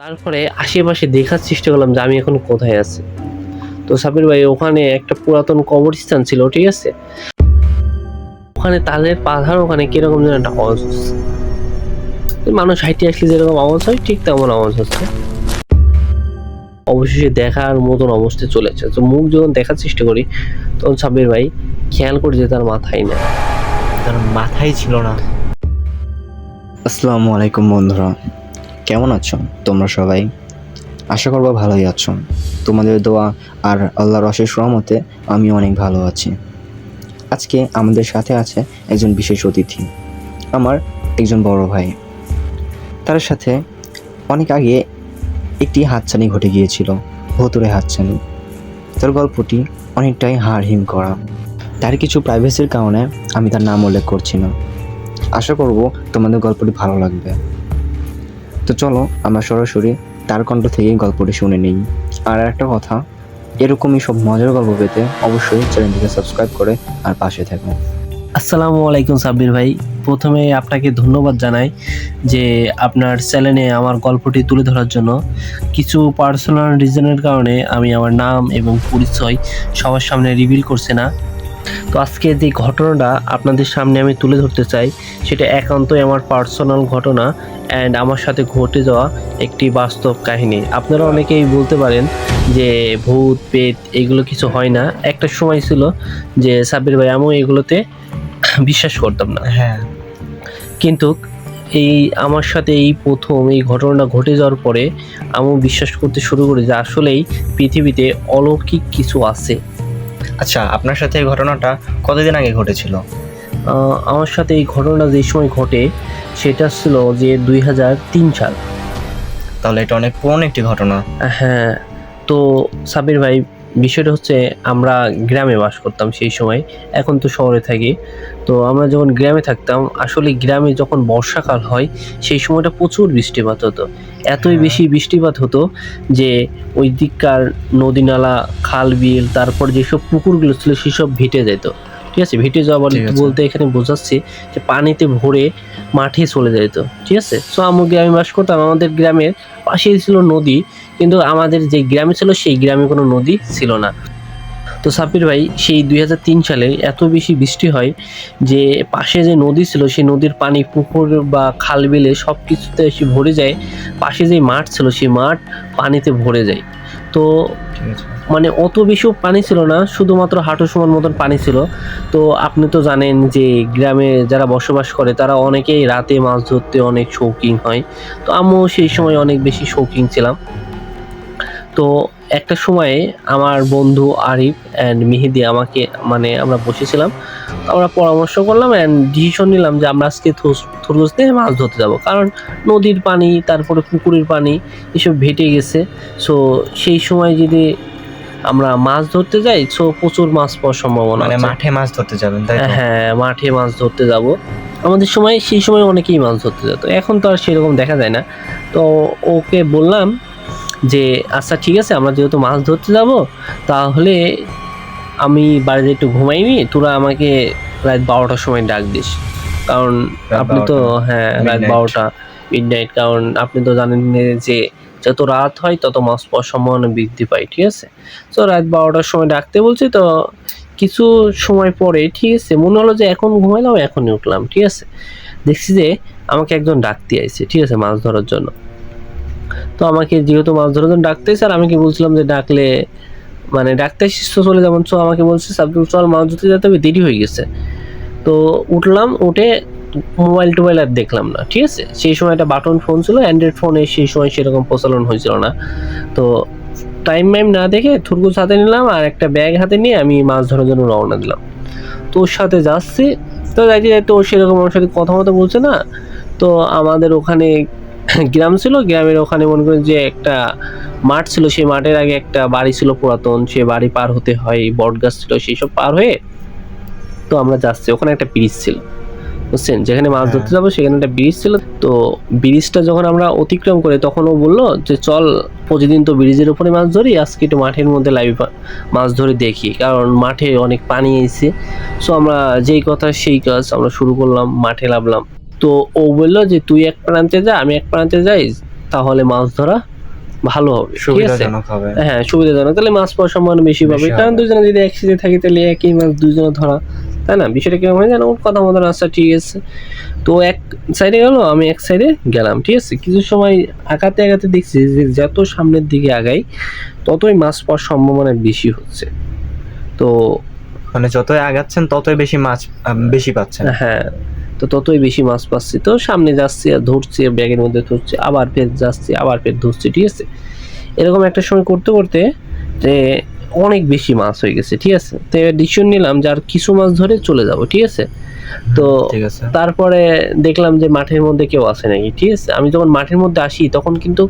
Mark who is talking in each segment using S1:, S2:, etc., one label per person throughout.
S1: তারপরে আশেপাশে দেখার চেষ্টা করলাম যে আমি এখন কোথায় আছি। তো সাব্বির ভাই ওখানে একটা পুরাতন কবরস্থান ছিল, ঠিক আছে? ওখানে তাদের পাখার ওখানে কিরকম যেন একটা আওয়াজ হচ্ছে। মানুষ হাঁইটে আসলে যেরকম আওয়াজ হয় ঠিক তেমন আওয়াজ হচ্ছে। অবশেষে দেখার মতন অবস্থায় চলে আসে। তো মুখ যখন দেখার চেষ্টা করি তখন সাব্বির ভাই খেয়াল করে যে তার মাথায় নেই।
S2: তার মাথায় ছিল না। আসসালামু আলাইকুম বন্ধুরা, কেমন আছো তোমরা সবাই? আশা করবো ভালোই আছো। তোমাদের দোয়া আর আল্লাহর অশেষ রহমতে আমি অনেক ভালো আছি। আজকে আমাদের সাথে আছে একজন বিশেষ অতিথি, আমার একজন বড় ভাই। তার সাথে অনেক আগে একটি হাতছানি ঘটে গিয়েছিল, ভুতুড়ে হাতছানি। তার গল্পটি অনেকটাই হাড়হিম করা। তার কিছু প্রাইভেসির কারণে আমি তার নাম উল্লেখ করছি না। আশা করব তোমাদের গল্পটি ভালো লাগবে। তো চলো আমরা সরাসরি তার কণ্ঠ থেকেই গল্পটি শুনে নিই। আর একটা কথা, এরকমই সব মজার গল্প পেতে অবশ্যই চ্যানেলটিকে সাবস্ক্রাইব করে আর পাশে থাকুন।
S1: আসসালামু আলাইকুম সাব্বির ভাই। প্রথমে আপনাকে ধন্যবাদ জানাই যে আপনার চ্যানেলে আমার গল্পটি তুলে ধরার জন্য। কিছু পার্সোনাল রিজনের কারণে আমি আমার নাম এবং পরিচয় সবার সামনে রিভিল করছি না। তো আজকে যে ঘটনাটা আপনাদের সামনে আমি তুলে ধরতে চাই সেটা একান্তই আমার পার্সোনাল ঘটনা অ্যান্ড আমার সাথে ঘটে যাওয়া একটি বাস্তব কাহিনী। আপনারা অনেকেই বলতে পারেন যে ভূত পেট এগুলো কিছু হয় না। একটা সময় ছিল যে সাব্বির ভাই আমি এগুলোতে বিশ্বাস করতাম না,
S2: হ্যাঁ,
S1: কিন্তু এই আমার সাথে এই প্রথম এই ঘটনাটা ঘটে যাওয়ার পরে আমি বিশ্বাস করতে শুরু করি যে আসলেই পৃথিবীতে অলৌকিক কিছু আছে।
S2: আচ্ছা, আপনার সাথে এই ঘটনাটা কতদিন আগে ঘটেছিল?
S1: আমার সাথে এই ঘটনা যে সময় ঘটে সেটা ছিল যে 2003 সাল।
S2: তাহলে এটা অনেক পুরনো একটি ঘটনা।
S1: হ্যাঁ, তো সাবির ভাই বিষয়টা হচ্ছে আমরা গ্রামে বাস করতাম সেই সময়, এখন তো শহরে থাকি। তো আমরা যখন গ্রামে থাকতাম আসলে গ্রামে যখন বর্ষাকাল হয় সেই সময়টা প্রচুর বৃষ্টিপাত হতো। এতই বেশি বৃষ্টিপাত হতো যে ওই দিককার নদী নালা খাল বিল তারপর যেসব পুকুরগুলো ছিল সেসব ভিটে যেত। ঠিক আছে, ভিটে যাওয়া বলতে এখানে বোঝাচ্ছি যে পানিতে ভরে মাঠে চলে যেত। ঠিক আছে, সো আমরা গ্রামে বাস করতাম, আমাদের গ্রামের পাশেই ছিল নদী, কিন্তু আমাদের যে গ্রামে ছিল সেই গ্রামে কোনো নদী ছিল না। তো সাব্বির ভাই সেই 2003 সালে এত বেশি বৃষ্টি হয় যে পাশে যে নদী ছিল সেই নদীর পানি পুকুর বা খাল বিলে সব কিছুতে এসে ভরে যায়। পাশে যে মাঠ ছিল সেই মাঠ পানিতে ভরে যায়। তো মানে অত বেশিও পানি ছিল না, শুধুমাত্র হাঁটু সমান মতন পানি ছিল। তো আপনি তো জানেন যে গ্রামে যারা বসবাস করে তারা অনেকেই রাতে মাছ ধরতে অনেক শৌখিন হয়। তো আমিও সেই সময় অনেক বেশি শৌখিন ছিলাম। তো একটা সময়ে আমার বন্ধু আরিফ অ্যান্ড মেহেদি আমাকে আমরা বসেছিলাম, আমরা পরামর্শ করলাম অ্যান্ড ডিসিশন নিলাম যে আমরা আজকে থুরগুস দিয়ে মাছ ধরতে যাব, কারণ নদীর পানি তারপরে পুকুরের পানি এসব ভেটে গেছে। সো সেই সময় যদি আমরা মাছ ধরতে যাই সো প্রচুর মাছ পাওয়ার সম্ভাবনা
S2: মানে
S1: আছে।
S2: মাঠে মাছ ধরতে যাবেন, তাই তো?
S1: হ্যাঁ, মাঠে মাছ ধরতে যাব। আমাদের সময় সেই সময় অনেকেই মাছ ধরতে যেত, এখন তো আর সেরকম দেখা যায় না। তো ওকে বললাম যে আচ্ছা ঠিক আছে, আমরা যেহেতু মাছ ধরতে যাব তাহলে আমি বাড়িতে একটু ঘুমাইনি, তোরা আমাকে রাত 12টার সময় ডাক দিস। কারণ আপনি তো রাত 12টা মিডনাইট, কারণ আপনি তো জানেন যে যত রাত হয় তত মাছ পাওয়ার সম্ভাবনা বৃদ্ধি পায়। ঠিক আছে, তো রাত 12টার সময় ডাকতে বলছি। তো কিছু সময় পরে ঠিক আছে মনে হলো যে এখন ঘুমাইলাম এখনই উঠলাম। ঠিক আছে, দেখছি যে আমাকে একজন ডাকতে আইছে, ঠিক আছে, মাছ ধরার জন্য। তো আমাকে যেহেতু মাছ ধরার জন্য ডাকতেছে আর আমি কি বলছিলাম যে ডাকলে ডাকতে আসিস তো চলে যাবেন। সো আমাকে বলছে সাব্বির চল মাছ ধরতে যেতে হবে, দেরি হয়ে গেছে। তো উঠলাম, উঠে মোবাইল টোবাইল আর দেখলাম না। ঠিক আছে, সেই সময় একটা বাটন ফোন ছিল, অ্যান্ড্রয়েড ফোনে সেই সময় সেরকম প্রচলন হয়েছিল না। তো টাইম মাইম না দেখে থুরগুস হাতে নিলাম আর একটা ব্যাগ হাতে নিয়ে আমি মাছ ধরার জন্য রওনা দিলাম। তো ওর সাথে যাচ্ছি, তো যাইতে যাইতে ও সেরকম আমার সাথে কথা মতো বলছে না। তো আমাদের ওখানে গ্রাম ছিল, গ্রামের ওখানে মনে করেন যে একটা মাঠ ছিল, সেই মাঠের আগে একটা বাড়ি ছিল পুরাতন, সে বাড়ি পার হতে হয়, বট গাছ ছিল, সেই সব পার হয়ে তো আমরা যাচ্ছি। ওখানে একটা ব্রিজ ছিল, বুঝছেন, যেখানে মাছ ধরতে যাবো সেখানে একটা ব্রিজ ছিল। তো ব্রিজটা যখন আমরা অতিক্রম করে তখন ও বললো যে চল প্রতিদিন তো ব্রিজের উপরে মাছ ধরি, আজকে একটু মাঠের মধ্যে লাইভ মাছ ধরে দেখি, কারণ মাঠে অনেক পানি এসে। সো আমরা যেই কথা সেই কাজ, আমরা শুরু করলাম, মাঠে নামলাম। তো ও বললো যে তুই এক প্রান্তে যা আমি এক প্রান্তে যাই, তাহলে মাছ ধরা ভালো হবে, ঠিক আছে?
S2: সুবিধাজনক হবে।
S1: হ্যাঁ, সুবিধাজনক, তাহলে মাছ পাওয়ার সম্ভাবনা বেশি পাবে,
S2: বেশি
S1: কারণ
S2: হবে।
S1: দুজনে যদি একসাথে থাকি তাহলে একই মাছ দুজনে ধরা, তাই না? বিষয়টা কেমন হয় জানো? ওর কথা মতন আচ্ছা ঠিক আছে, তো এক সাইডে গেল, আমি এক সাইডে গেলাম, ঠিক আছে? কিছু সময় আগাতে আগাতে দেখছি যে যত সামনের দিকে আগাই ততই মাছ পাওয়ার সম্ভাবনা বেশি হচ্ছে। তো
S2: মানে যতই আগাচ্ছেন ততই বেশি মাছ বেশি পাচ্ছেন।
S1: হ্যাঁ, তো ততই বেশি মাছ পাচ্ছি, তো সামনে যাচ্ছি আর ধরছি, ব্যাগের মধ্যে ধরছি, আবার ফের যাচ্ছি, আবার ফের ধরছি, ঠিক আছে? এরকম একটা সময় করতে করতে যে অনেক বেশি মাছ হয়ে গেছে, ঠিক আছে? তো এবার ডিসিশন নিলাম যে আর কিছু মাছ ধরে চলে যাব, ঠিক আছে? তো
S2: ঠিক আছে।
S1: তারপরে দেখলাম যে মাঠের মধ্যে কেউ আসে নাকি, ঠিক আছে? আমি যখন মাঠের মধ্যে আসি তখন কিন্তু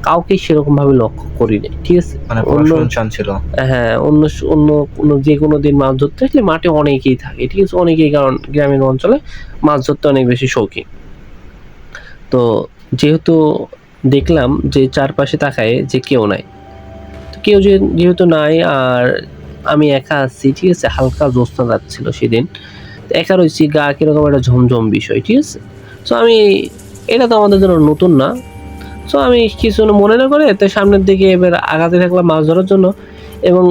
S1: কাউকে সেরকম ভাবে লক্ষ্য করি নাই, ঠিক আছে?
S2: মানে পুরো
S1: অন্য
S2: শুনশান ছিল।
S1: হ্যাঁ, অন্য অন্য কোনো যে কোনো দিন মাছ ধরতে আসলে মাঠে অনেকেই থাকে, ঠিক আছে? অনেকেই, কারণ গ্রামীণ অঞ্চলে মাছ ধরতে অনেক বেশি শৌখিন। তো যেহেতু দেখলাম যে চারপাশে তাকায় যে কেউ নাই, তো কেউ যেহেতু নাই আর আমি একা আছি, ঠিক আছে? হালকা জ্যোৎস্না যাচ্ছিল সেদিন, তো একা রয়েছি, গা কিরকম একটা ঝমঝম বিষয়, ঠিক আছে? সো আমি, এটা তো আমাদের জন্য নতুন না, সো আমি কিছু মনে না করে তো সামনের দিকে এবার আগাতে থাকলাম মাছ ধরার জন্য। এবং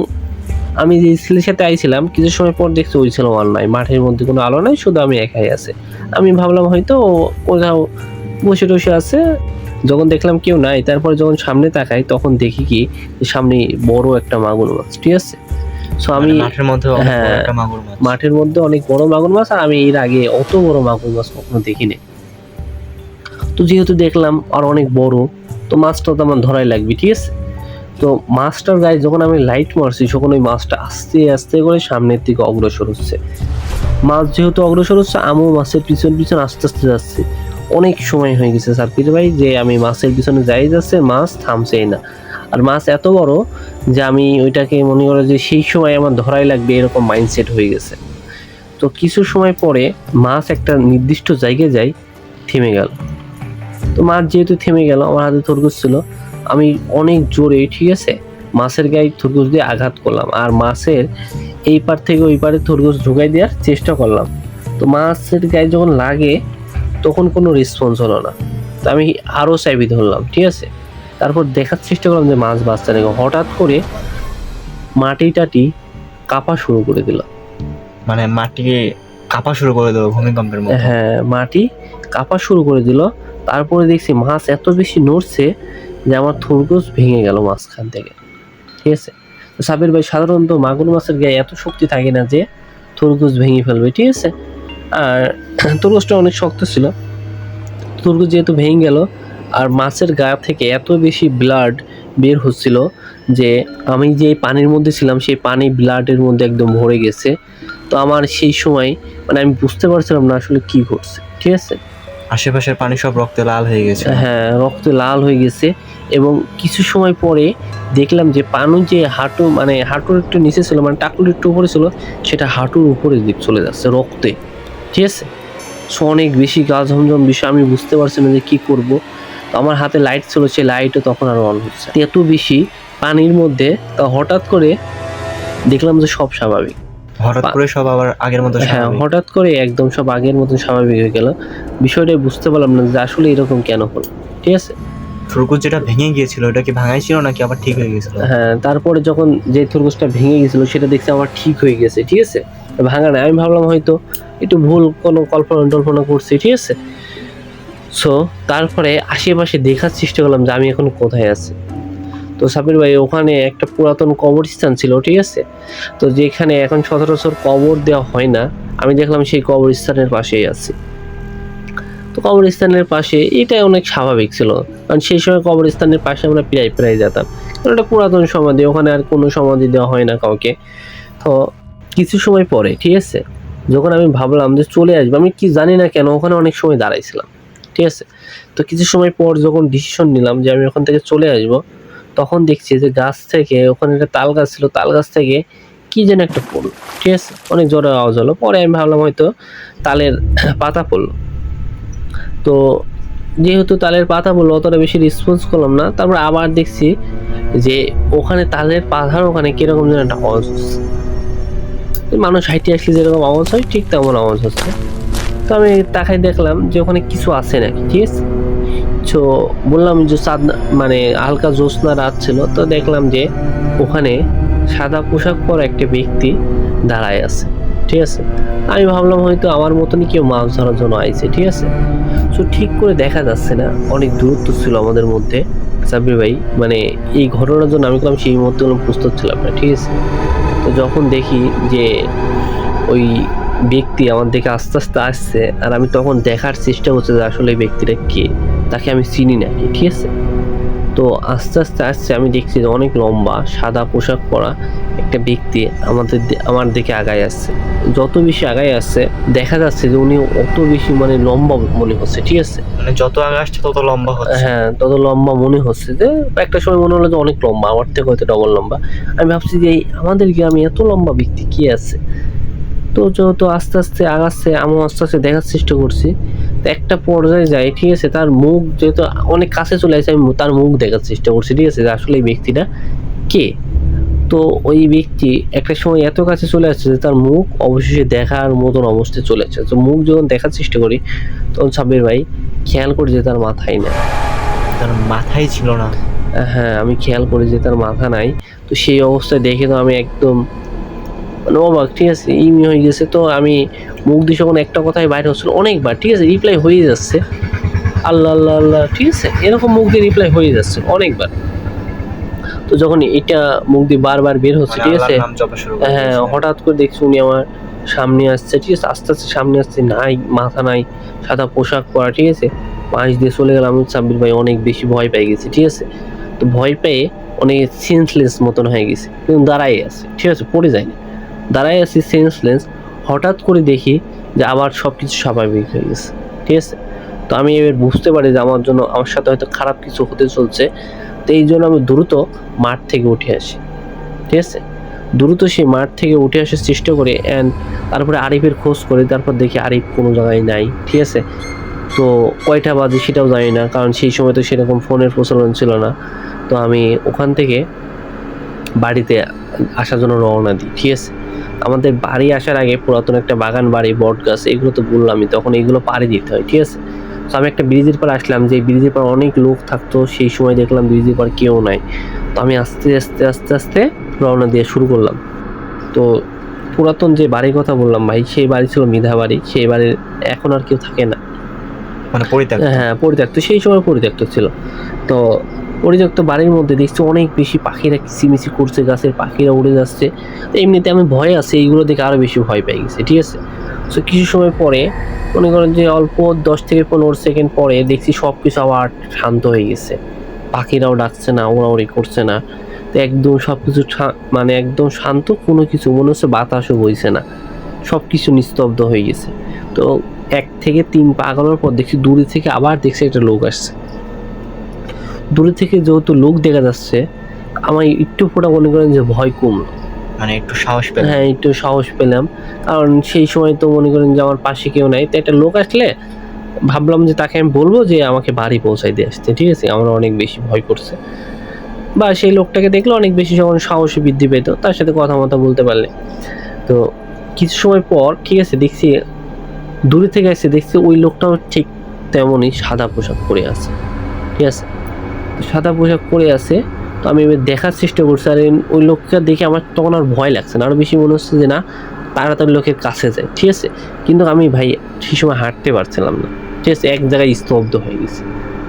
S1: আমি যে ছেলের সাথে আইছিলাম কিছু সময় পর দেখছি ওই ছেলে আর নাই, মাঠের মধ্যে কোনো আলো নাই, শুধু আমি একাই আছে। আমি ভাবলাম হয়তো ও কোথাও বসে টসে আছে। যখন দেখলাম কেউ নাই, তারপরে যখন সামনে তাকাই তখন দেখি কি যে সামনে বড় একটা মাগুর মাছ, ঠিক আছে? সো আমি,
S2: মানে মাঠের মধ্যে অনেক বড়
S1: হ্যাঁ,
S2: একটা মাগুর মাছ।
S1: মাঠের মধ্যে অনেক বড় মাগুর মাছ, আর আমি এর আগে অত বড় মাগুর মাছ কখনো দেখিনি। তো যেহেতু দেখলাম আর অনেক বড়, তো মাছটা তো আমার ধরাই লাগবে, ঠিক আছে? তো মাছটার গায়ে যখন আমি লাইট মারছি তখন ওই মাছটা আস্তে আস্তে করে সামনের দিকে অগ্রসর হচ্ছে। মাছ যেহেতু অগ্রসর হচ্ছে, আমিও মাছের পিছন পিছন আস্তে আস্তে যাচ্ছি। অনেক সময় হয়ে গেছে সাব্বির ভাই যে আমি মাছের পিছনে যাই যাচ্ছে, মাছ থামছেই না। আর মাছ এত বড় যে আমি ওইটাকে মনে করো যে সেই সময় আমার ধরাই লাগবে এরকম মাইন্ডসেট হয়ে গেছে। তো কিছু সময় পরে মাছ একটা নির্দিষ্ট জায়গায় যায়, থেমে গেল। তো মাছ যেহেতু থেমে গেল, আমার হাতে তরমুজ ছিল, আমি অনেক জোরে, ঠিক আছে, মাছের গায়ে তরমুজ দিয়ে আঘাত করলাম, আর মাছের এই পার থেকে ওই পারে তরমুজ ঢুকাই দেওয়ার চেষ্টা করলাম। তো মাছের গায়ে যখন লাগে তখন কোনো রেসপন্স হলো না। তো আমি আরও চাবি ধরলাম, ঠিক আছে? তারপর দেখার চেষ্টা করলাম যে মাছ বাঁচতে নাকি, হঠাৎ করে মাটি টাটি কাঁপা শুরু করে দিল।
S2: মানে মাটি কাঁপা শুরু করে দিল ভূমিকম্পের মতো।
S1: হ্যাঁ, মাটি কাঁপা শুরু করে দিল। তারপরে দেখছি মাছ এত বেশি নড়ছে যে আমার তরমুজ ভেঙে গেল মাঝখান থেকে, ঠিক আছে? তো সাবির ভাই, সাধারণত মাগুর মাছের গায়ে এত শক্তি থাকে না যে তরমুজ ভেঙে ফেলবে, ঠিক আছে? আর তরমুজটা অনেক শক্ত ছিল, তরমুজ যেহেতু ভেঙে গেল, আর মাছের গা থেকে এত বেশি ব্লাড বের হচ্ছিল যে আমি যে পানির মধ্যে ছিলাম সেই পানি ব্লাডের মধ্যে একদম ভরে গেছে। তো আমার সেই সময় মানে আমি বুঝতে পারছিলাম না আসলে কি ঘটছে, ঠিক আছে?
S2: আশেপাশের পানি সব রক্তে লাল হয়ে গেছে।
S1: হ্যাঁ, রক্ত লাল হয়ে গেছে। এবং কিছু সময় পরে দেখলাম যে পানু যে হাঁটু, মানে হাঁটুর একটু নিচে ছিল, মানে টাকুর একটু উপরে ছিল, সেটা হাঁটুর উপরে দিক চলে যাচ্ছে রক্তে, ঠিক আছে? সো অনেক বেশি গা ঝমঝম বিষয়, আমি বুঝতে পারছি না যে কি করব। তো আমার হাতে লাইট ছিল, সেই লাইটও তখন আর অন হচ্ছে না। এত বেশি পানির মধ্যে তা হঠাৎ করে দেখলাম যে সব স্বাভাবিক।
S2: হঠাৎ করে সব আবার আগের মতো
S1: হ্যাঁ,
S2: স্বাভাবিক।
S1: হঠাৎ করে একদম সব আগের মতন স্বাভাবিক হয়ে গেল। বিষয়টা বুঝতে পারলাম না যে আসলে এরকম কেন হলো, ঠিক আছে?
S2: তরমুজ যেটা ভেঙে গিয়েছিল ওটা কি ভাঙাই ছিল নাকি আবার ঠিক হয়ে গেছিল?
S1: হ্যাঁ, তারপরে যখন যে তরমুজটা ভেঙে গেছিল সেটা দেখছি আমার ঠিক হয়ে গেছে, ঠিক আছে? ভাঙা নাই। আমি ভাবলাম হয়তো একটু ভুল কোনো কল্পনা টল্পনা করছি, ঠিক আছে? সো তারপরে আশেপাশে দেখার চেষ্টা করলাম যে আমি এখন কোথায় আছি। তো সাবির ভাই, ওখানে একটা পুরাতন কবরস্থান ছিল, ঠিক আছে? তো যেখানে এখন সচরাচর কবর দেওয়া হয় না, আমি দেখলাম সেই কবরস্থানের পাশেই আছি। তো কবরস্থানের পাশে এটাই অনেক স্বাভাবিক ছিল, কারণ সেই সময় কবরস্থানের পাশে আমরা প্রায় যেতাম, কারণ এটা পুরাতন সমাধি, ওখানে আর কোনো সমাধি দেওয়া হয় না কাউকে। তো কিছু সময় পরে, ঠিক আছে, যখন আমি ভাবলাম যে চলে আসবো, আমি কি জানি না কেন ওখানে অনেক সময় দাঁড়াইছিলাম, ঠিক আছে? তো কিছু সময় পর যখন ডিসিশন নিলাম যে আমি ওখান থেকে চলে আসবো, তখন দেখছি যে গাছ থেকে, ওখানে একটা তাল গাছ ছিল, তাল গাছ থেকে কি যেন একটা পড়লো, ঠিক আছে? অনেক জোরে আওয়াজ হলো। পরে আমি ভাবলাম হয়তো তালের পাতা পড়লো। তো যেহেতু তালের পাতা বললো, অতটা বেশি রেসপন্স করলাম না। তারপর আবার দেখছি যে ওখানে তালের পাতার ওখানে কিরকম যেন একটা আওয়াজ হচ্ছে, মানুষ হাইটে আসলে যেরকম আওয়াজ হয় ঠিক তেমন আওয়াজ হচ্ছে। তো আমি তাকাই দেখলাম যে ওখানে কিছু আছে নাকি, ঠিক আছে? তো বললাম যে চাঁদ মানে হালকা জ্যোৎস্না রাত ছিল, তো দেখলাম যে ওখানে সাদা পোশাক পরা একটা ব্যক্তি দাঁড়ায় আছে, ঠিক আছে। আমি ভাবলাম হয়তো আমার মতনই কেউ মাছ ধরার জন্য আইছে, ঠিক আছে। তো ঠিক করে দেখা যাচ্ছে না, অনেক দূরত্ব ছিল আমাদের মধ্যে সাব্বির ভাই। মানে এই ঘটনার জন্য আমি বললাম সেই মুহূর্তে কোনো প্রস্তুত ছিলাম না, ঠিক আছে। তো যখন দেখি যে ওই ব্যক্তি আমার দিকে আস্তে আস্তে আসছে, আর আমি তখন দেখার চেষ্টা করছি যে আসলে এই ব্যক্তিটা কে, তাকে আমি চিনি নাকি, ঠিক আছে। তো আস্তে আস্তে আসছে, আমি দেখছি যে অনেক লম্বা সাদা পোশাক পরা একটা ব্যক্তি আমার দিকে আগায় আসছে। যত বেশি আগায় আসছে দেখা যাচ্ছে যে উনি অত বেশি মানে লম্বা মনে হচ্ছে, ঠিক আছে।
S3: মানে যত আগে আসছে তত লম্বা হচ্ছে।
S1: হ্যাঁ, তত লম্বা মনে হচ্ছে, যে একটা সময় মনে হলো যে অনেক লম্বা, আমার থেকে হয়তো ডবল লম্বা। আমি ভাবছি যে আমাদের গ্রামে এত লম্বা ব্যক্তি কি আছে। তো যত আস্তে আস্তে আগাচ্ছে, আমি আস্তে আস্তে দেখার চেষ্টা করছি। তো একটা পর্যায়ে যাই, ঠিক আছে, তার মুখ যেহেতু অনেক কাছে চলে আসে, আমি তার মুখ দেখার চেষ্টা করছি, ঠিক আছে, যে আসলে এই ব্যক্তিটা কে। তো ওই ব্যক্তি একটা সময় এত কাছে চলে আসছে যে তার মুখ অবশেষে দেখার মতন অবস্থায় চলে আসছে। তো মুখ যখন দেখার চেষ্টা করি, তখন সাব্বির ভাই খেয়াল করে যে তার মাথায় না।
S3: তার মাথাই ছিল না।
S1: হ্যাঁ, আমি খেয়াল করি যে তার মাথা নাই। তো সেই অবস্থায় দেখে তো আমি একদম মানে অবাক, ঠিক আছে, ইমি হয়ে গেছে। তো আমি মুখ দিয়ে যখন একটা কথাই বাইরে হচ্ছিল অনেকবার, ঠিক আছে, রিপ্লাই হয়ে যাচ্ছে আল্লাহ আল্লাহ আল্লাহ, ঠিক আছে, এরকম মুখ দিয়ে রিপ্লাই হয়ে যাচ্ছে অনেকবার। তো যখন এটা মুখ দিয়ে বারবার বের হচ্ছে,
S3: মানে
S1: ঠিক
S3: আল্লাহর
S1: আছে,
S3: নাম জপা শুরু করে
S1: হ্যাঁ,
S3: দিয়েছে।
S1: হঠাৎ করে দেখছি উনি আমার সামনে আসছে, ঠিক আছে, আস্তে আস্তে সামনে আসছে, নাই মাথা নাই, সাদা পোশাক পরা, ঠিক আছে, পাশ দিয়ে চলে গেলাম। আমি সাব্বির ভাই অনেক বেশি ভয় পেয়ে গেছি, ঠিক আছে। তো ভয় পেয়ে অনেক সেন্সলেস মতন হয়ে গেছে, কিন্তু দাঁড়াই আছে, ঠিক আছে, পড়ে যায়নি, দাঁড়াই আছি সেন্সলেস। হঠাৎ করে দেখি যে আবার সব কিছু স্বাভাবিক হয়ে গেছে, ঠিক আছে। তো আমি এবার বুঝতে পারি যে আমার সাথে হয়তো খারাপ কিছু হতে চলছে। তো এই জন্য আমি দ্রুত মাঠ থেকে উঠে আসি, ঠিক আছে, দ্রুত সেই মাঠ থেকে উঠে আসার চেষ্টা করি। অ্যান্ড তারপরে আরিফের খোঁজ করি, তারপর দেখি আরিফ কোনো জায়গায় নাই, ঠিক আছে। তো কয়টা বাজে সেটাও জানি না, কারণ সেই সময় তো সেরকম ফোনের প্রচলন ছিল না। তো আমি ওখান থেকে বাড়িতে আসার জন্য রওনা দিই, ঠিক আছে। আমাদের বাড়ি আসার আগে পুরাতন একটা বাগান বাড়ি, বট গাছ, এগুলো তো বললামই, তখন এগুলো পাড়ি দিতে হয়, ঠিক আছে। তো আমি একটা ব্রিজের পার আসলাম, যে ব্রিজের পার অনেক লোক থাকতো, সেই সময় দেখলাম ব্রিজের পার কেউ নাই। তো আমি আস্তে আস্তে আস্তে আস্তে রওনা দিয়ে শুরু করলাম। তো পুরাতন যে বাড়ির কথা বললাম ভাই, সেই বাড়ি ছিল মৃধা বাড়ি, সেই বাড়ির এখন আর কেউ থাকে না,
S3: মানে পরিত্যক্ত।
S1: হ্যাঁ, পরিত্যক্ত, সেই সময় পরিত্যক্ত ছিল। তো পরিত্যক্ত বাড়ির মধ্যে দেখছি অনেক বেশি পাখিরা কিচিমিচি করছে, গাছের পাখিরা উড়ে যাচ্ছে। তো এমনিতে আমি ভয় আছে, এইগুলো দেখে আরো বেশি ভয় পেয়ে গেছি, ঠিক আছে। তো কিছু সময় পরে মনে করেন যে অল্প 10 থেকে 15 সেকেন্ড পরে দেখছি সব কিছু আবার শান্ত হয়ে গেছে, পাখিরাও ডাকছে না, ওড়াউড়ি করছে না। তো একদম সব কিছু মানে একদম শান্ত, কোনো কিছু মনে হচ্ছে বাতাসও বইছে না, সব কিছু নিস্তব্ধ হয়ে গেছে। তো 1 থেকে 3 পা আগানোর পর দেখছি দূরে থেকে আবার দেখছি একটা লোক আসছে। দূরে থেকে যেহেতু লোক দেখা যাচ্ছে, আমার একটু ফোটা মনে করেন যে ভয় কমলো,
S3: মানে একটু সাহস পেল।
S1: হ্যাঁ, একটু সাহস পেলাম। কারণ সেই সময় তো মনে করেন যে আমার পাশে কেউ নাই। তো একটা লোক আসলে ভাবলাম যে তাকে আমি বলবো যে আমাকে বাড়ি পৌঁছাই দিয়ে আসতে, ঠিক আছে, আমার অনেক বেশি ভয় করছে। বা সেই লোকটাকে দেখলে অনেক বেশি যখন সাহস বৃদ্ধি পেত, তার সাথে কথা মতো বলতে পারলে। তো কিছু সময় পর, ঠিক আছে, দেখছি দূরে থেকে আসছে, দেখছি ওই লোকটাও ঠিক তেমনই সাদা পোশাক পরে আছে, ঠিক আছে। সাদা পোশাক পরে আছে। তো আমি এবার দেখার চেষ্টা করছি, আর ওই লোককে দেখে আমার তখন আর ভয় লাগছে না, আরো বেশি মনে হচ্ছে যে না, তাড়াতাড়ি লোকের কাছে যায়, ঠিক আছে। কিন্তু আমি ভাই সেই সময় হাঁটতে পারছিলাম না, ঠিক আছে, এক জায়গায় স্তব্ধ হয়ে গেছি,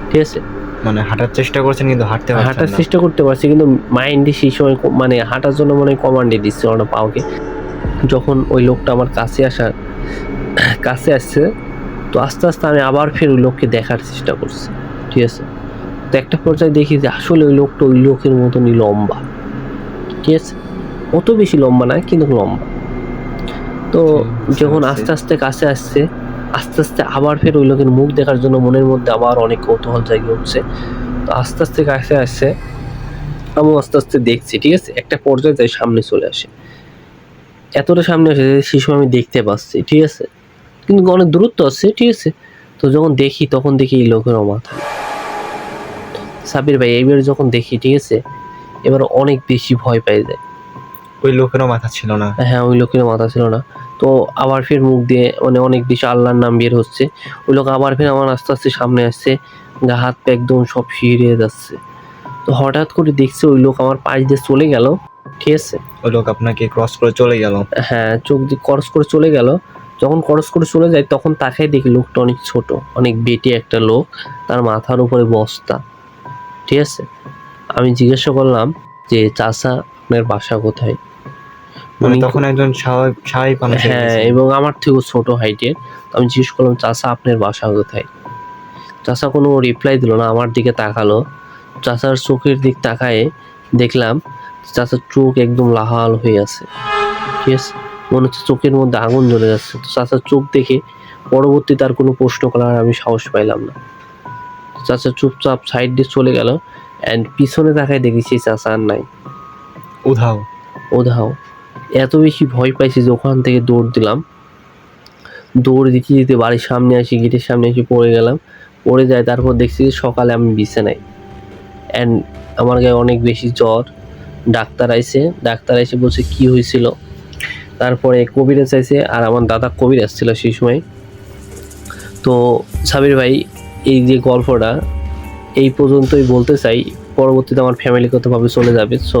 S1: ঠিক আছে।
S3: মানে হাঁটার চেষ্টা করছেন কিন্তু হাঁটতে পারছেন
S1: হাঁটার
S3: না।
S1: চেষ্টা করতে পারছি, কিন্তু মাইন্ডে সেই সময় মানে হাঁটার জন্য মনে হয় কমান্ডে দিচ্ছে ওরা পাওকে। যখন ওই লোকটা আমার কাছে আসছে, তো আস্তে আস্তে আমি আবার ফের ওই লোককে দেখার চেষ্টা করছি, ঠিক আছে। তো একটা পর্যায়ে দেখি যে আসলে ওই লোকটা ওই লোকের মতনই লম্বা, ঠিক আছে, অত বেশি লম্বা না কিন্তু লম্বা। তো যখন আস্তে আস্তে কাছে আসছে, আস্তে আস্তে আবার ফের ওই লোকের মুখ দেখার জন্য মনের মধ্যে আবার অনেক কৌতূহল জাগে উঠছে। তো আস্তে আস্তে কাছে আসছে, আমি আস্তে আস্তে দেখছি, ঠিক আছে, একটা পর্যায়ে যাই সামনে চলে আসে, এতটা সামনে আসে যে সেই সময় আমি দেখতে পাচ্ছি, ঠিক আছে, কিন্তু অনেক দূরত্ব আছে, ঠিক আছে। তো যখন দেখি তখন দেখি এই লোকেরও মাথা। সাবির ভাই এইবার যখন দেখি, ঠিক আছে, এবার অনেক বেশি ভয় পেয়ে যায়।
S3: ওই লোকেরও মাথা ছিল না।
S1: হ্যাঁ, ওই লোকের মাথা ছিল না। তো তো আবার ফের মুখ দিয়ে মানে অনেক বেশি আল্লাহর নাম বের হচ্ছে। ওই লোক আবার ফের আমার আস্তে আস্তে সামনে আসছে, গা হাত পা একদম সব শিহরে যাচ্ছে। তো হঠাৎ করে দেখছি ওই লোক আমার পাশ দিয়ে চলে গেল, ঠিক আছে।
S3: ওই লোক আপনাকে ক্রস করে চলে গেল।
S1: হ্যাঁ, চোখ দিয়ে ক্রস করে চলে গেল। যখন ক্রস করে চলে যায় তখন তাকাই দেখি লোকটা অনেক ছোট, অনেক বেটে একটা লোক, তার মাথার উপরে বস্তা, ঠিক আছে। আমি জিজ্ঞাসা করলাম যে চাচা আপনার বাসা কোথায়?
S3: মানে
S1: উনি
S3: তখন একজন স্বাভাবিক মানুষ হয়ে
S1: হ্যাঁ,
S3: গেছে।
S1: এবং আমার থেকেও ছোট হাইটের। আমি জিজ্ঞেস করলাম চাচা আপনার বাসা কোথায়? চাচা কোনো রিপ্লাই দিল না, আমার দিকে তাকালো। চাচার চোখের দিক তাকায়ে দেখলাম চাচার চোখ একদম লাল হয়ে আছে, ঠিক আছে। মনে হচ্ছে চোখের মধ্যে আগুন জ্বলে যাচ্ছে। তো চাচার চোখ দেখে পরবর্তী তার কোনো প্রশ্ন করার আমি সাহস পাইলাম না। চাচা চুপচাপ সাইড দিয়ে চলে গেল। অ্যান্ড পিছনে তাকায় দেখি সেই চাচা আর নাই,
S3: উধাও।
S1: ওধাও। এত বেশি ভয় পাইছি যে ওখান থেকে দৌড় দিলাম। দৌড় দিতে দিতে বাড়ির সামনে আসি, গেটের সামনে এসে পড়ে গেলাম। পড়ে যায়, তারপর দেখছি যে সকালে আমি বিছানায়। অ্যান্ড আমার গায়ে অনেক বেশি জ্বর। ডাক্তার এসে বলছে কি হয়েছিল। তারপরে কবিরাজ আইছে, আর আমার দাদা কবিরাজ ছিল সেই সময়। তো সাবির ভাই, এই যে গল্পটা এই পর্যন্তই বলতে চাই। পরবর্তীতে আমার ফ্যামিলিগতভাবে চলে যাবে, সো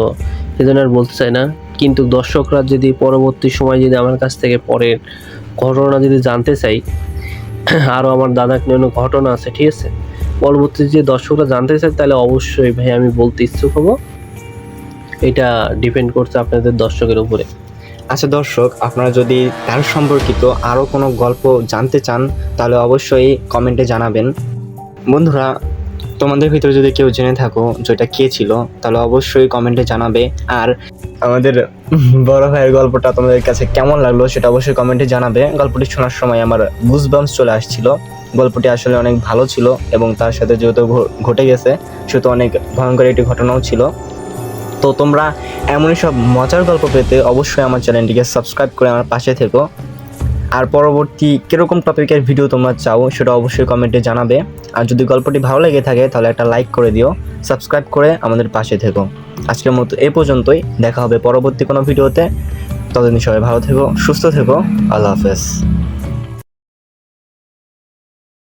S1: সেজন্য আর বলতে চাই না। কিন্তু দর্শকরা যদি পরবর্তী সময় যদি আমার কাছ থেকে পরের ঘটনা যদি জানতে চাই, আরও আমার দাদাকে নিয়ে অনেক ঘটনা আছে, ঠিক আছে। পরবর্তীতে যে দর্শকরা জানতে চায় তাহলে অবশ্যই ভাই আমি বলতে ইচ্ছুক হব। এটা ডিপেন্ড করছে আপনাদের দর্শকের উপরে।
S2: আচ্ছা দর্শক, আপনারা যদি তার সম্পর্কিত আরও কোনো গল্প জানতে চান তাহলে অবশ্যই কমেন্টে জানাবেন। বন্ধুরা, তোমাদের ভিতরে যদি কেউ জেনে থাকো যেটা কে ছিল তাহলে অবশ্যই কমেন্টে জানাবে। আর আমাদের বড় ভাইয়ের গল্পটা তোমাদের কাছে কেমন লাগলো সেটা অবশ্যই কমেন্টে জানাবে। গল্পটি শোনার সময় আমার গুজবাম্পস চলে আসছিল। গল্পটি আসলে অনেক ভালো ছিল এবং তার সাথে যেহেতু ঘটে গেছে সেহেতু অনেক ভয়ঙ্কর একটি ঘটনাও ছিল। তো তোমরা এমনই সব মজার গল্প পেতে অবশ্যই আমার চ্যানেলটিকে সাবস্ক্রাইব করে আমার পাশে থেকো। আর পরবর্তী কীরকম টপিকের ভিডিও তোমরা চাও সেটা অবশ্যই কমেন্টে জানাবে। আর যদি গল্পটি ভালো লেগে থাকে তাহলে একটা লাইক করে দিও, সাবস্ক্রাইব করে আমাদের পাশে থেকো। আজকের মতো এই পর্যন্তই, দেখা হবে পরবর্তী কোনো ভিডিওতে। ততদিন সবাই ভালো থেকো, সুস্থ থেকো, আল্লাহ হাফেজ।